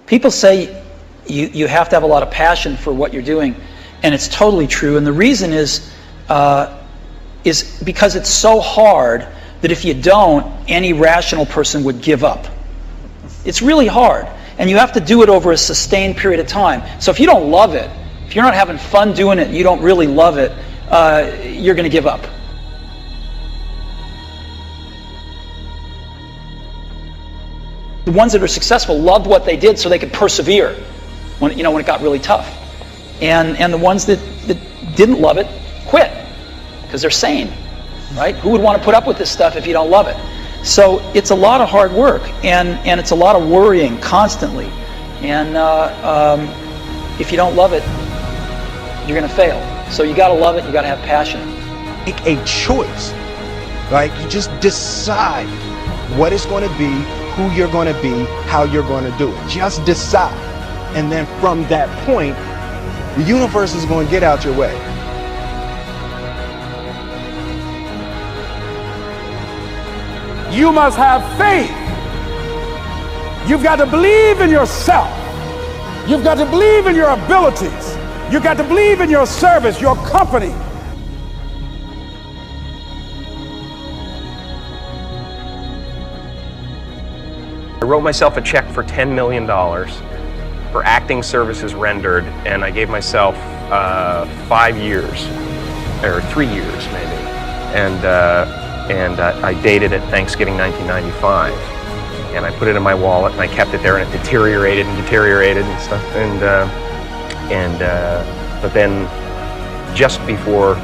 People say you have to have a lot of passion for what you're doing, and it's totally true. And the reason is because it's so hard that if you don't, any rational person would give up. It's really hard, and you have to do it over a sustained period of time. So if you don't love it, if you're not having fun doing it, you don't really love it, you're going to give up. The ones that are successful loved what they did so they could persevere when it got really tough. And the ones that didn't love it quit because they're sane, right? Who would want to put up with this stuff if you don't love it? So it's a lot of hard work, and it's a lot of worrying constantly. And if you don't love it, you're going to fail. So you got to love it. You got to have passion. Make a choice. Like, you just decide what it's going to be, who you're going to be, how you're going to do it. Just decide. And then from that point, the universe is going to get out your way. You must have faith. You've got to believe in yourself. You've got to believe in your abilities. You've got to believe in your service, your company. I wrote myself a check for $10 million for acting services rendered, and I gave myself 5 years, or 3 years maybe, and I dated it Thanksgiving 1995, and I put it in my wallet, and I kept it there, and it deteriorated and stuff, but then just before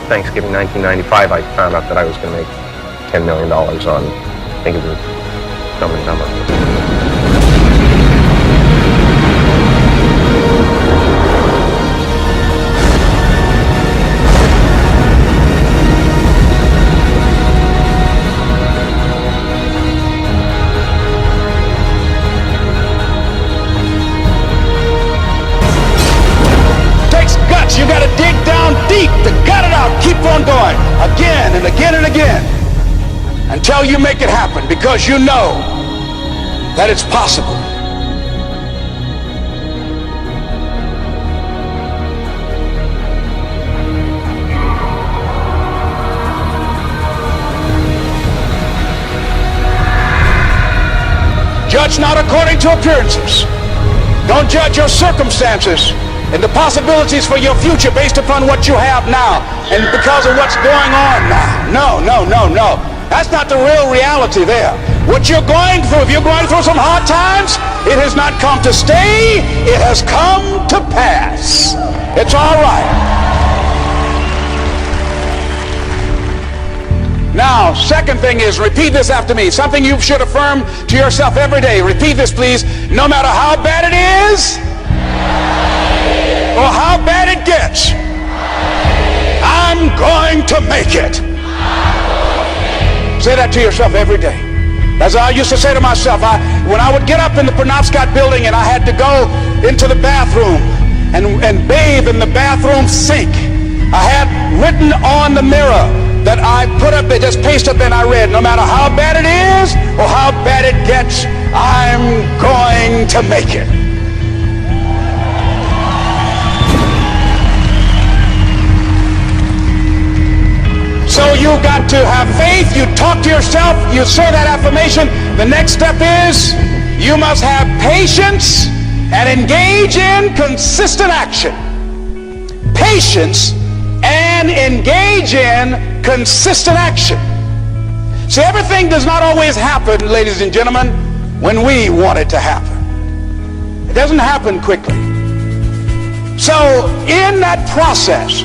Thanksgiving 1995, I found out that I was going to make $10 million on, I think it was Dumb and Dumber. You got to dig down deep to gut it out. Keep on going again and again and again until you make it happen, because you know that it's possible. Judge not according to appearances. Don't judge your circumstances and the possibilities for your future based upon what you have now and because of what's going on now. No. That's not the real reality there. What you're going through, if you're going through some hard times, it has not come to stay, it has come to pass. It's all right. Now, second thing is, repeat this after me. Something you should affirm to yourself every day. Repeat this, please. No matter how bad it is, or how bad it gets, I'm going to make it. Say that to yourself every day. As I used to say to myself, when I would get up in the Penobscot building and I had to go into the bathroom and bathe in the bathroom sink, I had written on the mirror that I put up, just paste up, and I read, no matter how bad it is or how bad it gets, I'm going to make it. So you got to have faith. You talk to yourself. You say that affirmation. The next step is you must have patience and engage in consistent action. Patience and engage in consistent action. See, everything does not always happen, ladies and gentlemen, when we want it to happen. It doesn't happen quickly. So in that process,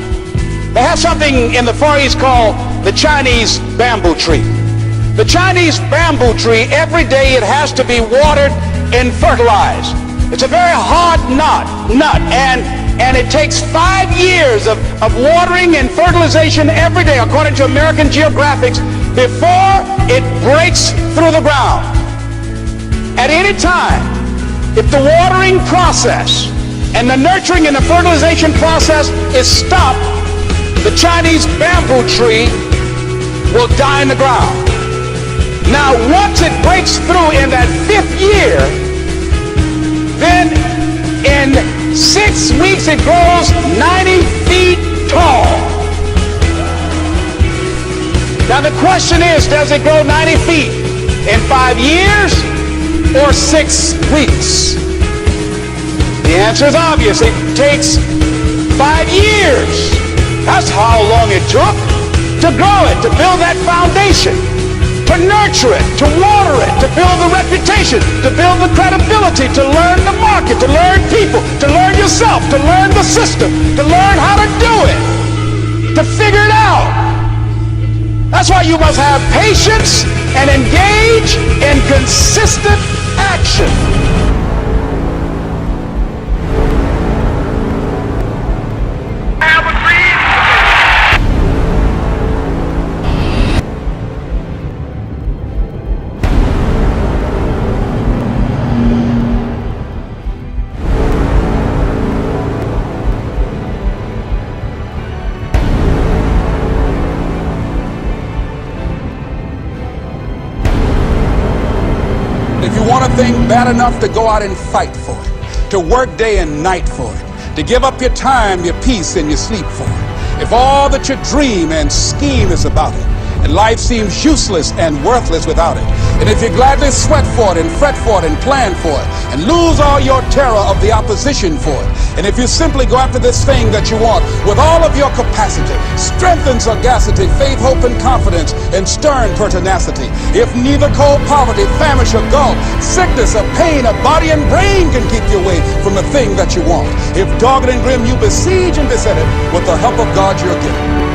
they have something in the Far East called the Chinese bamboo tree. The Chinese bamboo tree, every day it has to be watered and fertilized. It's a very hard nut, and it takes 5 years of watering and fertilization every day, according to American Geographic, before it breaks through the ground. At any time, if the watering process and the nurturing and the fertilization process is stopped, the Chinese bamboo tree will die in the ground. Now, once it breaks through in that 5th year, Then in 6 weeks it grows 90 feet tall. Now the question is, does it grow 90 feet in 5 years or 6 weeks? The answer is obvious. It takes 5 years. That's how long it took to grow it, to build that foundation, to nurture it, to water it, to build the reputation, to build the credibility, to learn the market, to learn people, to learn yourself, to learn the system, to learn how to do it, to figure it out. That's why you must have patience and engage in consistent action. If you want a thing bad enough to go out and fight for it, to work day and night for it, to give up your time, your peace, and your sleep for it, if all that you dream and scheme is about it, and life seems useless and worthless without it, and if you gladly sweat for it and fret for it and plan for it, and lose all your terror of the opposition for it, and if you simply go after this thing that you want with all of your capacity, strength and sagacity, faith, hope, and confidence, and stern pertinacity, if neither cold poverty, famish, or gulf, sickness, or pain, or body and brain can keep you away from the thing that you want, if dogged and grim you besiege and beset it, with the help of God you're given.